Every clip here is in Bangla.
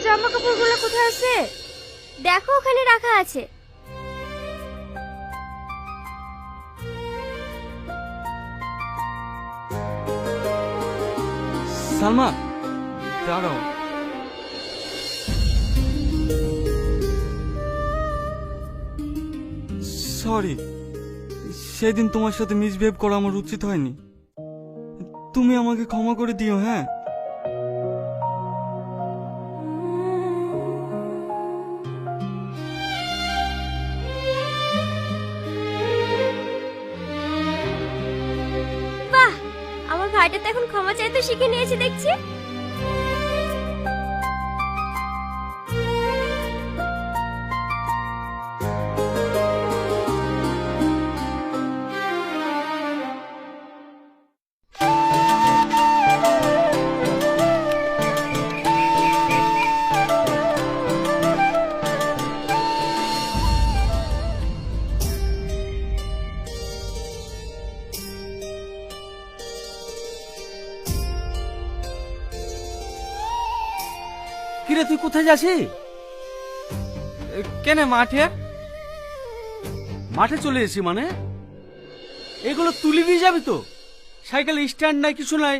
জামা কাপড়গুলো কোথায় আছে? দেখো ওখানে রাখা আছে। সালমা, দাঁড়াও। সরি, সেদিন তোমার সাথে মিসবিহেভ করা আমার উচিত হয়নি। তুমি আমাকে ক্ষমা করে দিও। হ্যাঁ, বাহ, আমার ভাইটা তো এখন ক্ষমা চাইতে শিখে নিয়েছে দেখছি। কিরে তুই কোথায় যাচ্ছি? কেন মাঠে? মাঠে চলে এসেছি মানে? এগুলো তুলে দিয়ে যাবি তো? সাইকেল স্ট্যান্ড নাই, কিছু নাই,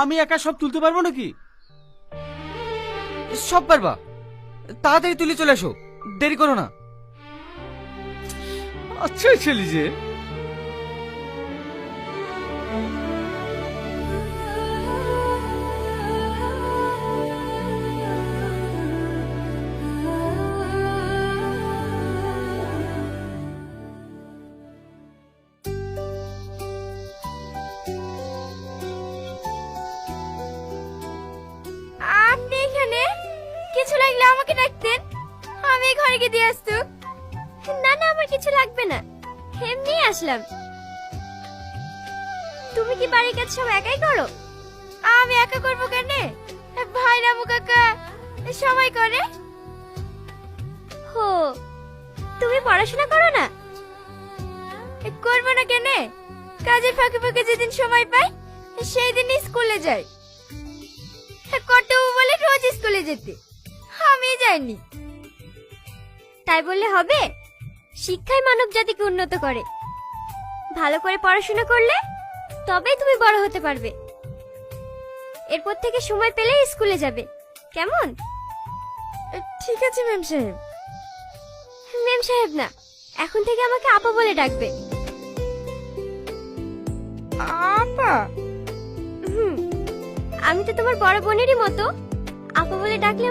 আমি একা সব তুলতে পারবো নাকি? সব পারবা, তাড়াতাড়ি তুলে চলে এসো, দেরি করো না। আচ্ছা ছেলে যে আপনি এখানে? কিছু লাগলে আমাকে ডাকতেন, আমি ঘরে গিয়ে দিয়ে আসতো। না না, আমার কিছু লাগবে না, এমনি আসলাম। তুমি কি বাড়ির কাজ সব একাই করো? আমি একা করবো কেন? ভাই রামু কাকা সবাই করে। হো, তুমি পড়াশোনা করো না? করবো না কেন? কাজের ফাঁকে ফাঁকে যেদিন সময় পাই সেই দিনই স্কুলে যাই। কর্তব্য বলে রোজ স্কুলে যেতে আমি যাইনি। তাই বললে হবে? শিক্ষাই মানব জাতিকে উন্নত করে। ভালো করে পড়াশোনা করলে তবেই তুমি বড় হতে পারবে। এরপর থেকে সময় পেলে স্কুলে যাবে, কেমন? ঠিক আছে ম্যাম সাহেব। ম্যাম সাহেব না, এখন থেকে আমাকে আপা বলে ডাকবে। আপা? আমি তো তোমার বড় বোনেরই মতো, আপা বলে ডাকলে আমার